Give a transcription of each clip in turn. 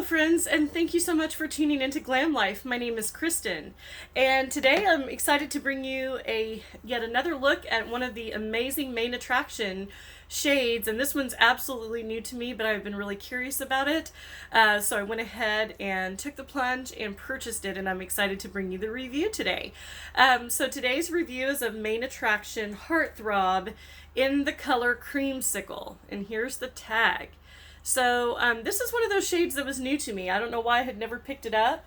friends, and thank you so much for tuning into Glam Life. My name is Kristen, and today I'm excited to bring you yet another look at one of the amazing main attraction shades, and this one's absolutely new to me, but I've been really curious about it, so I went ahead and took the plunge and purchased it, and I'm excited to bring you the review today. So today's review is of main attraction Heartthrob in the color Creamsicle, and here's the tag. So this is one of those shades that was new to me. I don't know why I had never picked it up.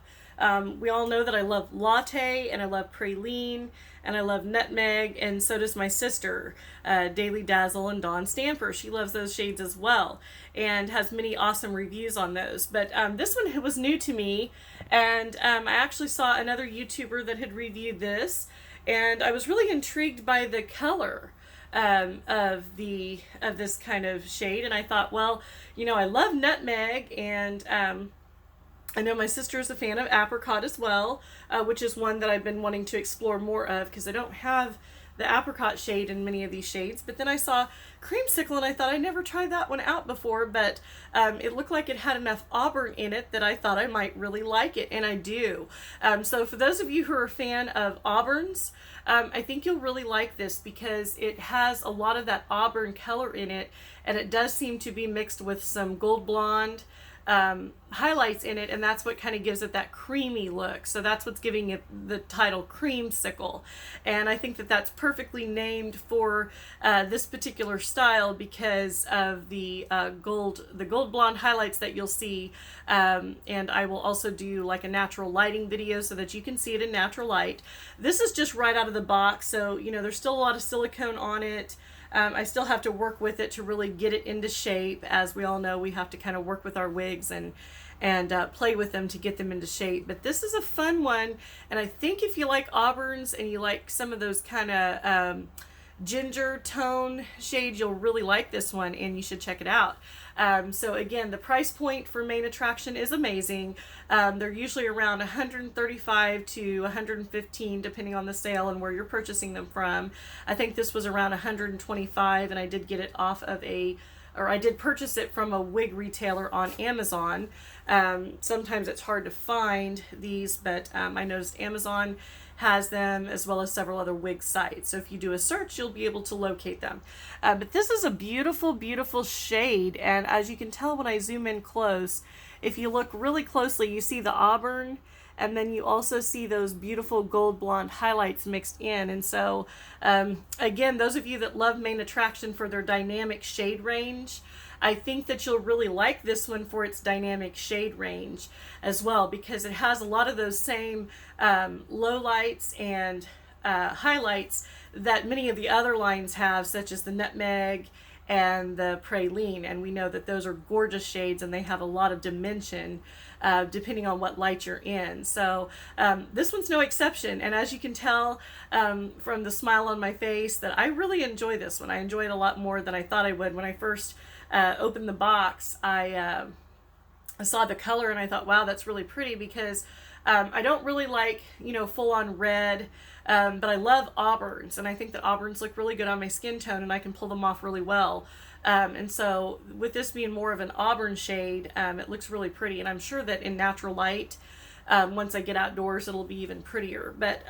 We all know that I love latte, and I love praline, and I love nutmeg, and so does my sister, Daily Dazzle and Dawn Stamper. She loves those shades as well, and has many awesome reviews on those. But this one was new to me, and I actually saw another YouTuber that had reviewed this, and I was really intrigued by the color of this kind of shade, and I thought, well, you know, I love nutmeg, and I know my sister is a fan of apricot as well, which is one that I've been wanting to explore more of because I don't have the apricot shade in many of these shades. But then I saw Creamsicle and I thought I never tried that one out before, but it looked like it had enough auburn in it that I thought I might really like it, and I do. So for those of you who are a fan of auburns, I think you'll really like this because it has a lot of that auburn color in it, and it does seem to be mixed with some gold blonde highlights in it, and that's what kind of gives it that creamy look. So that's what's giving it the title Creamsicle, and I think that that's perfectly named for this particular style because of the gold blonde highlights that you'll see, and I will also do like a natural lighting video so that you can see it in natural light. This is just right out of the box, so you know there's still a lot of silicone on it. I still have to work with it to really get it into shape. As we all know, we have to kind of work with our wigs and play with them to get them into shape. But this is a fun one, and I think if you like auburns and you like some of those kind of ginger tone shades, you'll really like this one, and you should check it out. So again, the price point for main attraction is amazing. They're usually around $135 to $115 depending on the sale and where you're purchasing them from. I think this was around $125, and I did get it I did purchase it from a wig retailer on Amazon. Sometimes it's hard to find these, but I noticed Amazon has them as well as several other wig sites. So if you do a search, you'll be able to locate them. But this is a beautiful, beautiful shade. And as you can tell when I zoom in close, if you look really closely, you see the auburn, and then you also see those beautiful gold blonde highlights mixed in. And so, again, those of you that love main attraction for their dynamic shade range, I think that you'll really like this one for its dynamic shade range as well, because it has a lot of those same low lights and highlights that many of the other lines have, such as the nutmeg and the praline, and we know that those are gorgeous shades and they have a lot of dimension depending on what light you're in. So this one's no exception, and as you can tell from the smile on my face, that I really enjoy this one. I enjoy it a lot more than I thought I would. When I first opened the box, I saw the color and I thought, wow, that's really pretty, because I don't really like, you know, full-on red, but I love auburns, and I think that auburns look really good on my skin tone, and I can pull them off really well. And so with this being more of an auburn shade, it looks really pretty, and I'm sure that in natural light, once I get outdoors, it'll be even prettier. But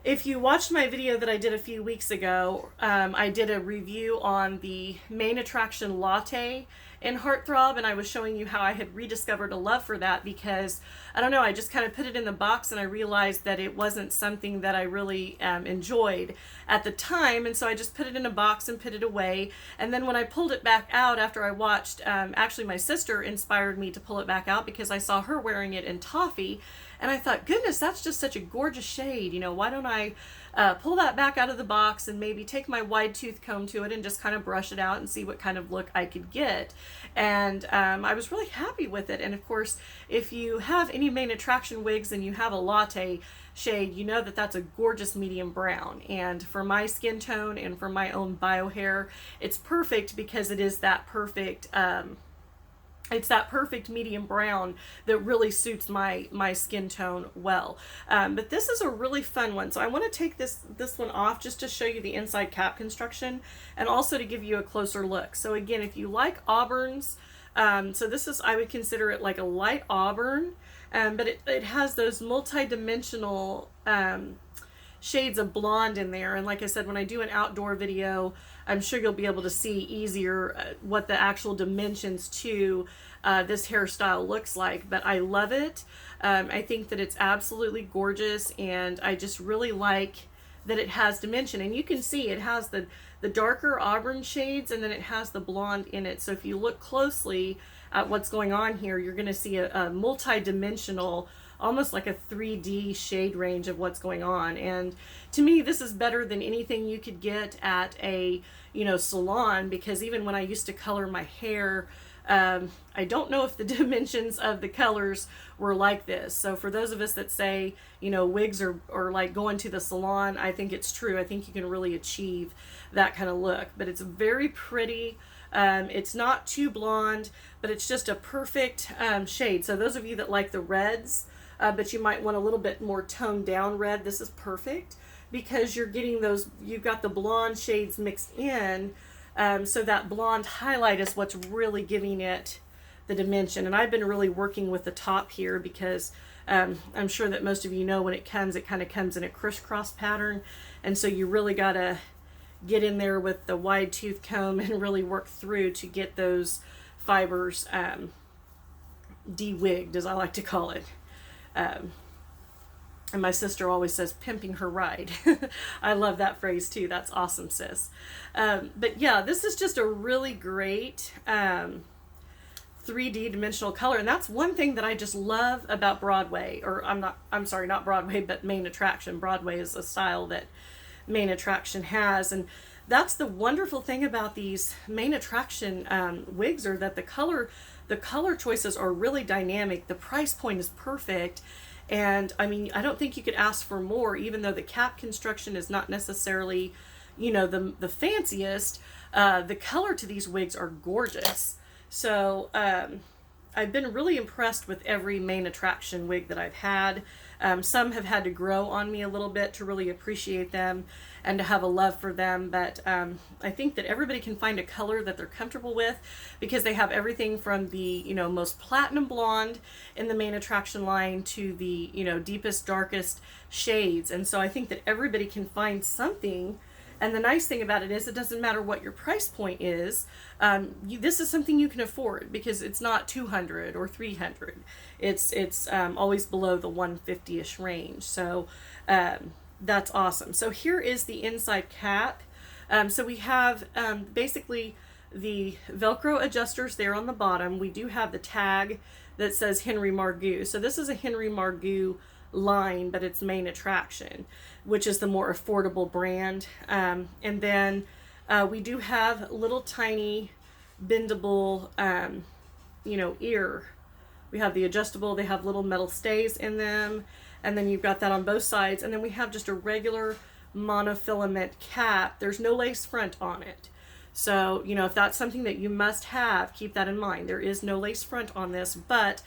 if you watched my video that I did a few weeks ago, I did a review on the main attraction latte in Heartthrob, and I was showing you how I had rediscovered a love for that because, I don't know, I just kind of put it in the box and I realized that it wasn't something that I really enjoyed at the time, and so I just put it in a box and put it away. And then when I pulled it back out after I watched, actually my sister inspired me to pull it back out because I saw her wearing it in toffee, and I thought, goodness, that's just such a gorgeous shade. You know, why don't I pull that back out of the box and maybe take my wide tooth comb to it and just kind of brush it out and see what kind of look I could get. And I was really happy with it. And of course, if you have any main attraction wigs and you have a latte shade, you know that that's a gorgeous medium brown. And for my skin tone and for my own bio hair, it's perfect because it is that perfect it's that perfect medium brown that really suits my skin tone well. But this is a really fun one. So I want to take this one off just to show you the inside cap construction and also to give you a closer look. So again, if you like auburns, So this is, I would consider it like a light auburn, but it has those multi-dimensional shades of blonde in there. And like I said, when I do an outdoor video, I'm sure you'll be able to see easier what the actual dimensions to this hairstyle looks like. But I love it. I think that it's absolutely gorgeous, and I just really like that it has dimension. And you can see it has the darker auburn shades, and then it has the blonde in it. So if you look closely at what's going on here, you're going to see a multi-dimensional, almost like a 3D shade range of what's going on. And to me, this is better than anything you could get at a, salon, because even when I used to color my hair, I don't know if the dimensions of the colors were like this. So for those of us that say, wigs are like going to the salon, I think it's true. I think you can really achieve that kind of look. But it's very pretty. It's not too blonde, but it's just a perfect shade. So those of you that like the reds, but you might want a little bit more toned down red, this is perfect, because you're getting those, you've got the blonde shades mixed in. So that blonde highlight is what's really giving it the dimension. And I've been really working with the top here because I'm sure that most of you know when it kind of comes in a crisscross pattern. And so you really got to get in there with the wide tooth comb and really work through to get those fibers de-wigged, as I like to call it. And my sister always says, pimping her ride. I love that phrase too. That's awesome, sis. But yeah, this is just a really great 3D dimensional color. And that's one thing that I just love about Broadway, or I'm sorry, not Broadway, but Main Attraction. Broadway is a style that Main Attraction has. And that's the wonderful thing about these Main Attraction wigs, are that the color choices are really dynamic. The price point is perfect. And I mean, I don't think you could ask for more, even though the cap construction is not necessarily, the fanciest. The color to these wigs are gorgeous. So I've been really impressed with every Main Attraction wig that I've had. Some have had to grow on me a little bit to really appreciate them and to have a love for them. But I think that everybody can find a color that they're comfortable with, because they have everything from the, most platinum blonde in the Main Attraction line to the, deepest, darkest shades. And so I think that everybody can find something. And the nice thing about it is it doesn't matter what your price point is. This is something you can afford, because it's not $200 or $300. It's always below the $150-ish range. So that's awesome. So here is the inside cap. So we have basically the Velcro adjusters there on the bottom. We do have the tag that says Henry Margaux. So this is a Henry Margaux line, but it's Main Attraction, which is the more affordable brand. And then we do have little tiny bendable, ear. We have the adjustable, they have little metal stays in them, and then you've got that on both sides. And then we have just a regular monofilament cap. There's no lace front on it. So, if that's something that you must have, keep that in mind. There is no lace front on this, but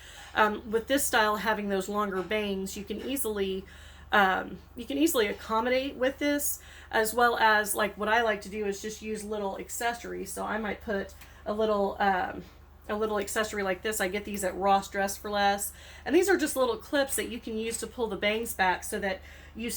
with this style having those longer bangs, you can easily accommodate with this, as well as, like, what I like to do is just use little accessories. So I might put a little accessory like this. I get these at Ross Dress for Less, and these are just little clips that you can use to pull the bangs back, so that you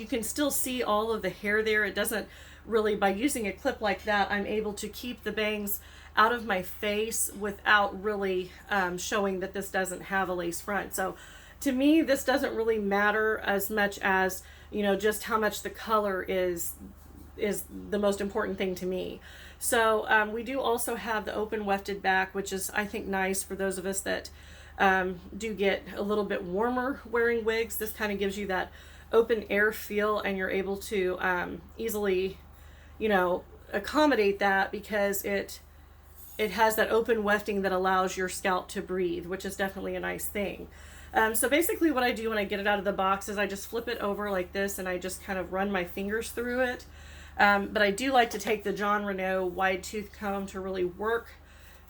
can still see all of the hair there. It doesn't really, by using a clip like that, I'm able to keep the bangs out of my face without really showing that this doesn't have a lace front. So to me, this doesn't really matter as much as, just how much the color is the most important thing to me. So we do also have the open wefted back, which is, I think, nice for those of us that do get a little bit warmer wearing wigs. This kind of gives you that open air feel, and you're able to easily, accommodate that, because it has that open wefting that allows your scalp to breathe, which is definitely a nice thing. So basically what I do when I get it out of the box is I just flip it over like this, and I just kind of run my fingers through it. But I do like to take the John Renault wide tooth comb to really work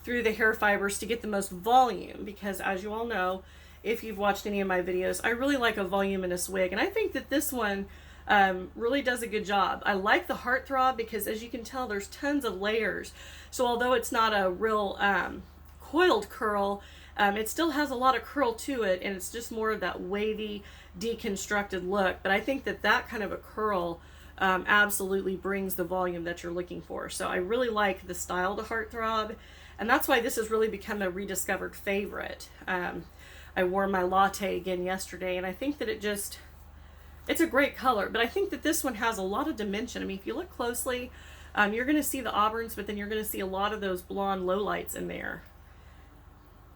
through the hair fibers to get the most volume, because as you all know, if you've watched any of my videos, I really like a voluminous wig, and I think that this one really does a good job. I like the Heartthrob because, as you can tell, there's tons of layers. So although it's not a real coiled curl. It still has a lot of curl to it, and it's just more of that wavy, deconstructed look. But I think that that kind of a curl absolutely brings the volume that you're looking for. So I really like the style to Heartthrob, and that's why this has really become a rediscovered favorite. I wore my latte again yesterday, and I think that it's a great color, but I think that this one has a lot of dimension. I mean, if you look closely, you're going to see the auburns, but then you're going to see a lot of those blonde lowlights in there.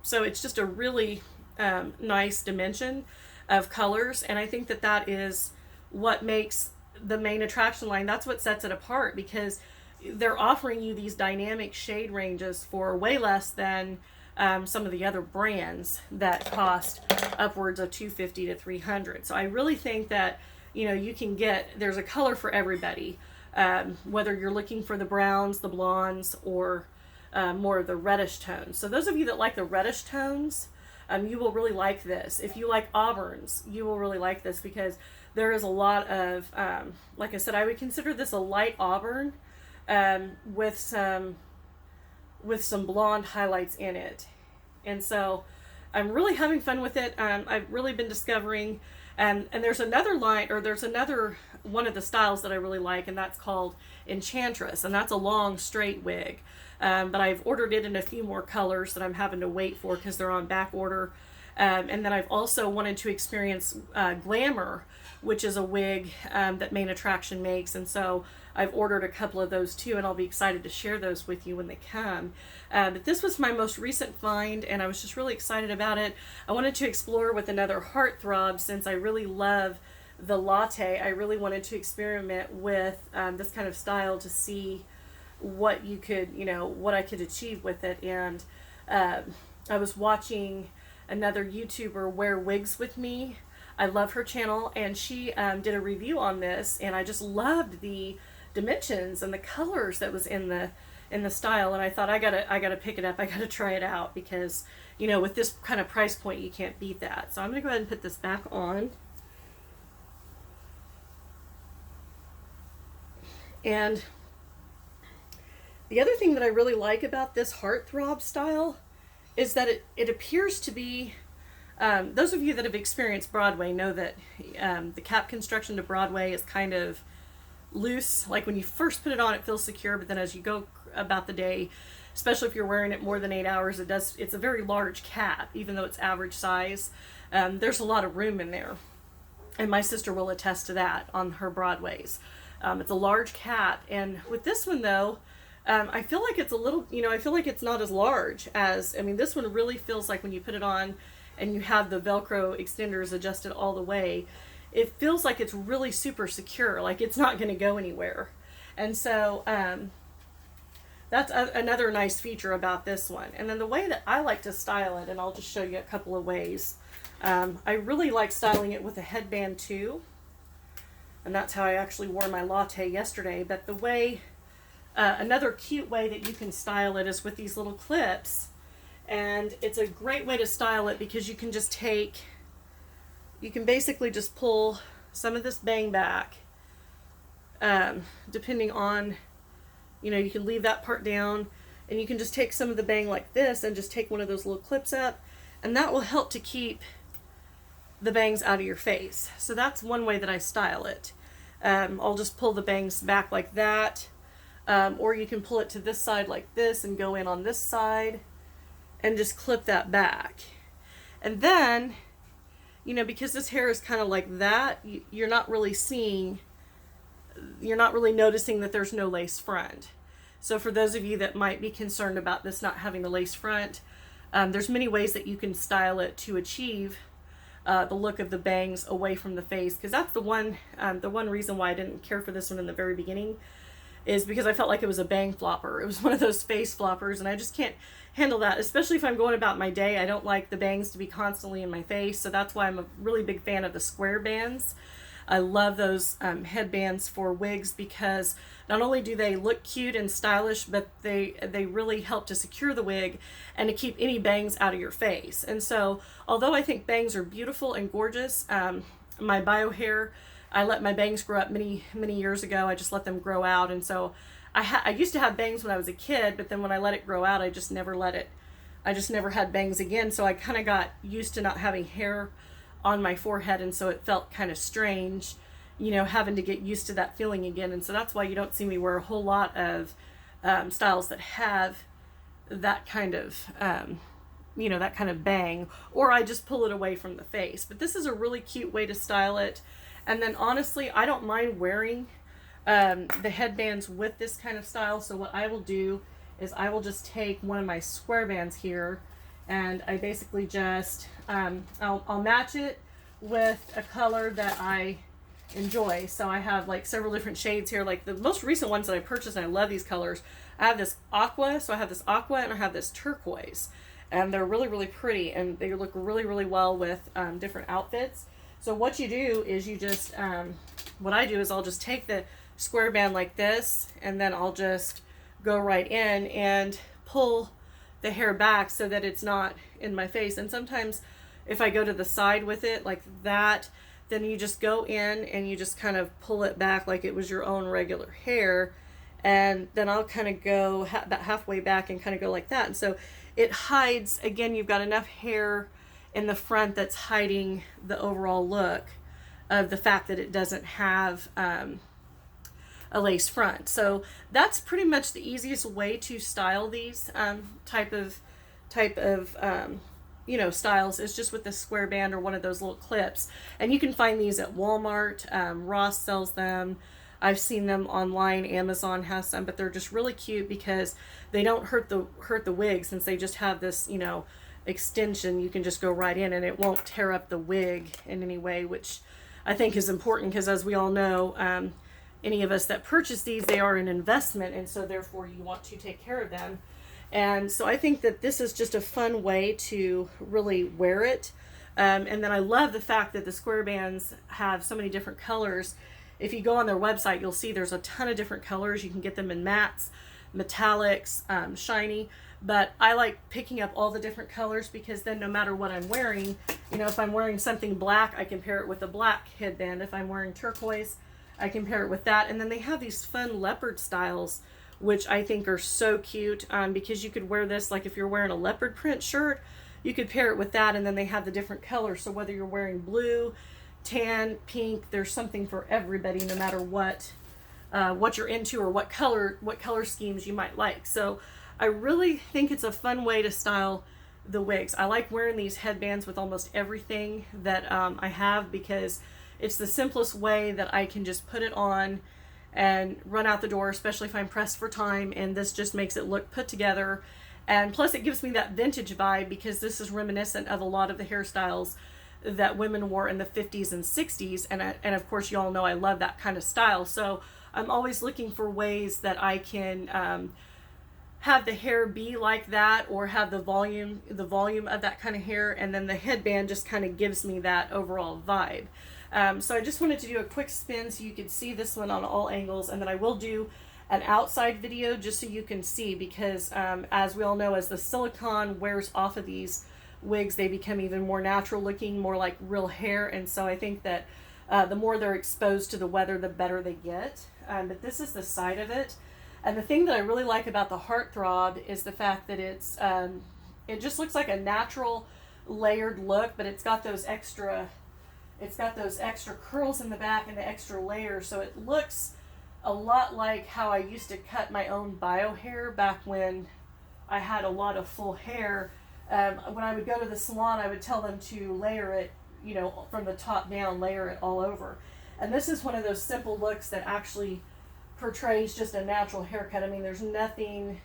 So it's just a really nice dimension of colors, and I think that that is what makes the main attraction line. That's what sets it apart, because they're offering you these dynamic shade ranges for way less than some of the other brands that cost upwards of $250 to $300. So I really think that, you know, you can get, there's a color for everybody, whether you're looking for the browns, the blondes, or more of the reddish tones. So those of you that like the reddish tones, you will really like this. If you like auburns, you will really like this, because there is a lot of, like I said, I would consider this a light auburn with some blonde highlights in it. And so I'm really having fun with it. I've really been discovering, and there's another line, or there's another one of the styles that I really like, and that's called Enchantress, and that's a long straight wig. But I've ordered it in a few more colors that I'm having to wait for because they're on back order. And then I've also wanted to experience Glamour, which is a wig that Main Attraction makes, and so I've ordered a couple of those too, and I'll be excited to share those with you when they come. But this was my most recent find, and I was just really excited about it. I wanted to explore with another Heartthrob, since I really love the latte. I really wanted to experiment with this kind of style to see what you could, you know, what I could achieve with it. And I was watching another YouTuber wear wigs with me. I love her channel, and she did a review on this, and I just loved the dimensions and the colors that was in the style, and I thought I gotta pick it up. I gotta try it out, because, you know, with this kind of price point, you can't beat that. So I'm gonna go ahead and put this back on. And the other thing that I really like about this Heartthrob style is that it appears to be, those of you that have experienced Broadway know that the cap construction to Broadway is kind of loose. Like when you first put it on, it feels secure, but then as you go about the day, especially if you're wearing it more than 8 hours, it's a very large cap, even though it's average size. There's a lot of room in there, and my sister will attest to that on her Broadways. It's a large cap, and with this one though, I feel like it's a little, you know, I feel like it's not as large as, I mean, this one really feels like when you put it on and you have the Velcro extenders adjusted all the way, it feels like it's really super secure, like it's not going to go anywhere. And so that's another nice feature about this one. And then the way that I like to style it, and I'll just show you a couple of ways. I really like styling it with a headband too, and that's how I actually wore my latte yesterday. But the way, another cute way that you can style it is with these little clips. And it's a great way to style it, because you can just take, you can basically just pull some of this bang back, depending on, you know, you can leave that part down, and you can just take some of the bang like this and just take one of those little clips up, and that will help to keep the bangs out of your face. So that's one way that I style it. I'll just pull the bangs back like that, or you can pull it to this side like this and go in on this side and just clip that back. And then, you know, because this hair is kind of like that, you're not really seeing, you're not really noticing that there's no lace front. So for those of you that might be concerned about this not having a lace front, there's many ways that you can style it to achieve the look of the bangs away from the face, because that's the one reason why I didn't care for this one in the very beginning, is because I felt like it was a bang flopper. It was one of those face floppers, and I just can't handle that, especially if I'm going about my day. I don't like the bangs to be constantly in my face, so that's why I'm a really big fan of the square bands. I love those headbands for wigs, because not only do they look cute and stylish, but they really help to secure the wig and to keep any bangs out of your face. And so, although I think bangs are beautiful and gorgeous, my bio hair, I let my bangs grow up many years ago. I just let them grow out, and so I used to have bangs when I was a kid, but then when I let it grow out, I just never let it I just never had bangs again, so I kind of got used to not having hair on my forehead, and so it felt kind of strange, you know, having to get used to that feeling again. And so that's why you don't see me wear a whole lot of styles that have that kind of you know, that kind of bang, or I just pull it away from the face. But this is a really cute way to style it. And then honestly, I don't mind wearing the headbands with this kind of style. So what I will do is I will just take one of my square bands here, and I basically just I'll match it with a color that I enjoy. So I have like several different shades here. Like the most recent ones that I purchased, and I love these colors. I have this aqua, so I have this aqua, and I have this turquoise, and they're really, really pretty, and they look really, really well with different outfits. So what you do is you just what I do is I'll just take the square band like this, and then I'll just go right in and pull the hair back so that it's not in my face. And sometimes if I go to the side with it like that, then you just go in and you just kind of pull it back like it was your own regular hair. And then I'll kind of go about halfway back and kind of go like that. And so it hides, again, you've got enough hair in the front that's hiding the overall look of the fact that it doesn't have a lace front. So that's pretty much the easiest way to style these type of you know, styles, is just with the square band or one of those little clips. And you can find these at Walmart. Ross sells them. I've seen them online. Amazon has some, but they're just really cute because they don't hurt the wig, since they just have this, you know, extension. You can just go right in and it won't tear up the wig in any way, which I think is important, because as we all know, any of us that purchase these, they are an investment, and so therefore you want to take care of them. And so I think that this is just a fun way to really wear it. And then I love the fact that the square bands have so many different colors. If you go on their website, you'll see there's a ton of different colors. You can get them in mattes, metallics, shiny. But I like picking up all the different colors, because then no matter what I'm wearing, you know, if I'm wearing something black, I can pair it with a black headband. If I'm wearing turquoise, I can pair it with that. And then they have these fun leopard styles, which I think are so cute, because you could wear this, like if you're wearing a leopard print shirt, you could pair it with that. And then they have the different colors. So whether you're wearing blue, tan, pink, there's something for everybody, no matter what you're into or what color schemes you might like. So I really think it's a fun way to style the wigs. I like wearing these headbands with almost everything that I have, because it's the simplest way that I can just put it on and run out the door, especially if I'm pressed for time. And this just makes it look put together. And plus it gives me that vintage vibe, because this is reminiscent of a lot of the hairstyles that women wore in the 50s and 60s. And of course, you all know I love that kind of style. So I'm always looking for ways that I can have the hair be like that, or have the volume of that kind of hair. And then the headband just kind of gives me that overall vibe. So I just wanted to do a quick spin so you could see this one on all angles, and then I will do an outside video just so you can see, because as we all know, as the silicone wears off of these wigs, they become even more natural looking, more like real hair. And so I think that the more they're exposed to the weather, the better they get. But this is the side of it. And the thing that I really like about the Heartthrob is the fact that it's it just looks like a natural layered look, but it's got those extra curls in the back and the extra layers. So it looks a lot like how I used to cut my own bio hair back when I had a lot of full hair. When I would go to the salon, I would tell them to layer it, you know, from the top down, layer it all over. And this is one of those simple looks that actually portrays just a natural haircut. I mean, there's nothing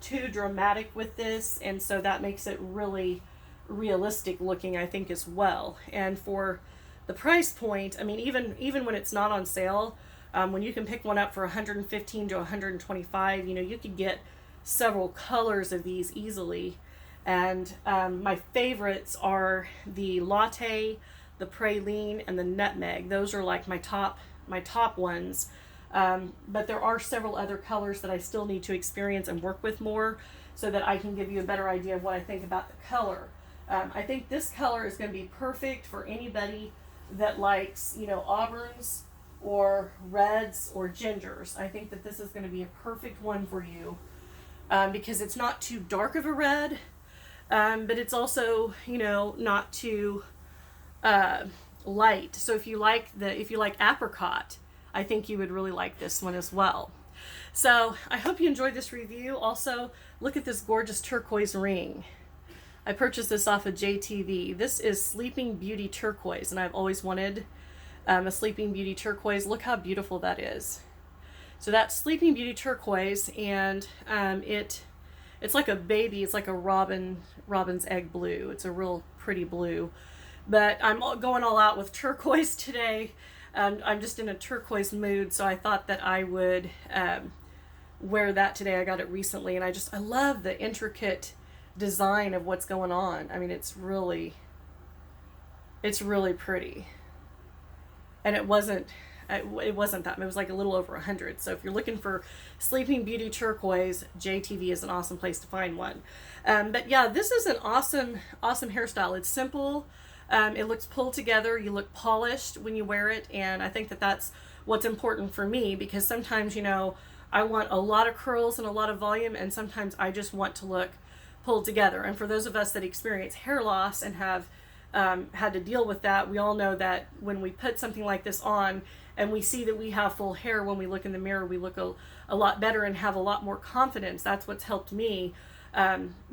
too dramatic with this, and so that makes it really realistic looking, I think, as well. And for the price point, I mean, even when it's not on sale, when you can pick one up for $115 to $125, you know, you could get several colors of these easily. And my favorites are the latte, the praline, and the nutmeg. Those are like my top ones. But there are several other colors that I still need to experience and work with more, so that I can give you a better idea of what I think about the color. I think this color is going to be perfect for anybody that likes, you know, auburns or reds or gingers. I think that this is going to be a perfect one for you, because it's not too dark of a red, but it's also, you know, not too light. So if you like apricot, I think you would really like this one as well. So I hope you enjoyed this review. Also, look at this gorgeous turquoise ring. I purchased this off of JTV. This is Sleeping Beauty Turquoise, and I've always wanted a Sleeping Beauty turquoise. Look how beautiful that is. So that's Sleeping Beauty Turquoise, and it's like a baby. It's like a robin's egg blue. It's a real pretty blue. But I'm going all out with turquoise today. I'm just in a turquoise mood, so I thought that I would wear that today. I got it recently, and I love the intricate design of what's going on. I mean, it's really pretty. And it wasn't that, it was like a little over 100. So if you're looking for Sleeping Beauty Turquoise, JTV is an awesome place to find one. But yeah, this is an awesome hairstyle. It's simple. It looks pulled together. You look polished when you wear it, and I think that that's what's important for me, because sometimes, you know, I want a lot of curls and a lot of volume, and sometimes I just want to look pulled together. And for those of us that experience hair loss and have had to deal with that, we all know that when we put something like this on and we see that we have full hair, when we look in the mirror, we look a lot better and have a lot more confidence. That's what's helped me.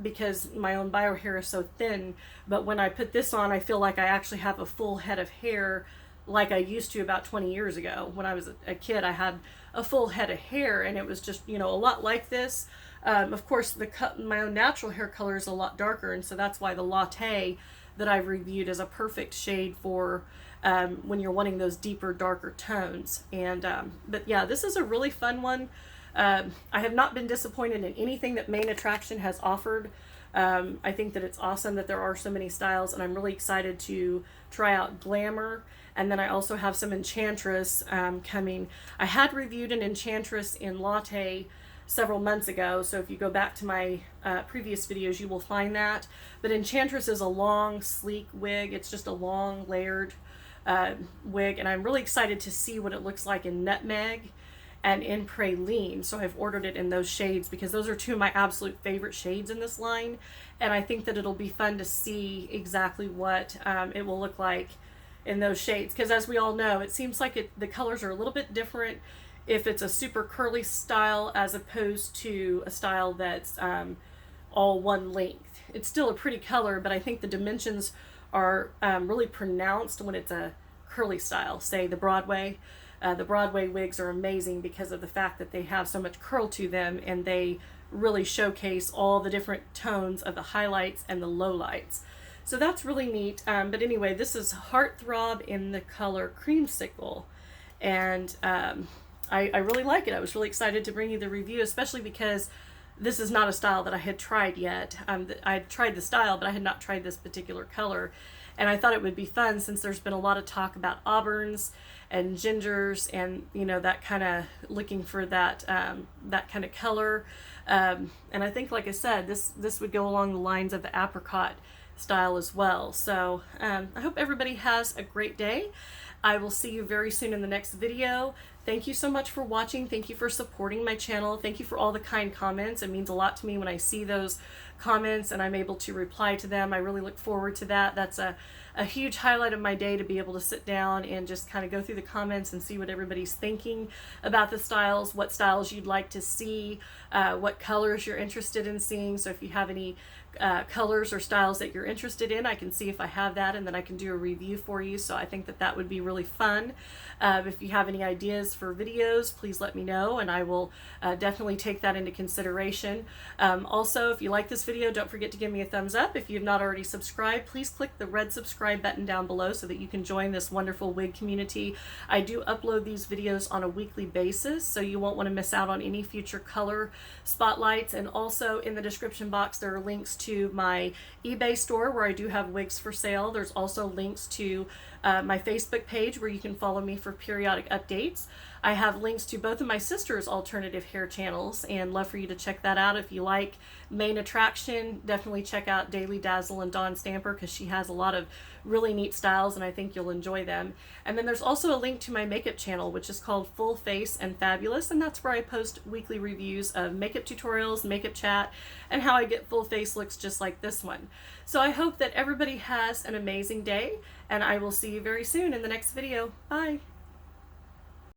Because my own bio hair is so thin, but when I put this on, I feel like I actually have a full head of hair like I used to about 20 years ago. When I was a kid, I had a full head of hair, and it was just, you know, a lot like this. Of course, my own natural hair color is a lot darker, and so that's why the latte that I've reviewed is a perfect shade for when you're wanting those deeper, darker tones. And but yeah, this is a really fun one. I have not been disappointed in anything that Main Attraction has offered. I think that it's awesome that there are so many styles, and I'm really excited to try out Glamour. And then I also have some Enchantress coming. I had reviewed an Enchantress in Latte several months ago, so if you go back to my previous videos, you will find that. But Enchantress is a long, sleek wig. It's just a long, layered wig, and I'm really excited to see what it looks like in Nutmeg and in Praline. So I've ordered it in those shades because those are two of my absolute favorite shades in this line, and I think that it'll be fun to see exactly what it will look like in those shades, because as we all know, it seems like the colors are a little bit different if it's a super curly style as opposed to a style that's all one length. It's still a pretty color, but I think the dimensions are really pronounced when it's a curly style. Say the Broadway wigs are amazing because of the fact that they have so much curl to them, and they really showcase all the different tones of the highlights and the lowlights. So that's really neat. But anyway, this is Heartthrob in the color Creamsicle, and I really like it. I was really excited to bring you the review, especially because this is not a style that I had tried yet. I had tried the style, but I had not tried this particular color. And I thought it would be fun, since there's been a lot of talk about auburns and gingers, and, you know, that kind of looking for that that kind of color. And I think, like I said, this would go along the lines of the apricot style as well. So I hope everybody has a great day. I will see you very soon in the next video. Thank you so much for watching. Thank you for supporting my channel. Thank you for all the kind comments. It means a lot to me when I see those comments and I'm able to reply to them. I really look forward to that. That's a huge highlight of my day, to be able to sit down and just kind of go through the comments and see what everybody's thinking about the styles, what styles you'd like to see, what colors you're interested in seeing. So if you have any colors or styles that you're interested in, I can see if I have that, and then I can do a review for you. So I think that that would be really fun. If you have any ideas for videos, please let me know, and I will definitely take that into consideration. Also, if you like this video, don't forget to give me a thumbs up. If you have not already subscribed, please click the red subscribe button down below so that you can join this wonderful wig community. I do upload these videos on a weekly basis, so you won't want to miss out on any future color spotlights. And also in the description box, there are links to my eBay store where I do have wigs for sale. There's also links to my Facebook page where you can follow me for periodic updates. I have links to both of my sister's alternative hair channels, and love for you to check that out. If you like Main Attraction, definitely check out Daily Dazzle and Dawn Stamper, because she has a lot of really neat styles and I think you'll enjoy them. And then there's also a link to my makeup channel, which is called Full Face and Fabulous, and that's where I post weekly reviews of makeup tutorials, makeup chat, and how I get full face looks looks just like this one. So I hope that everybody has an amazing day, and I will see you very soon in the next video. Bye!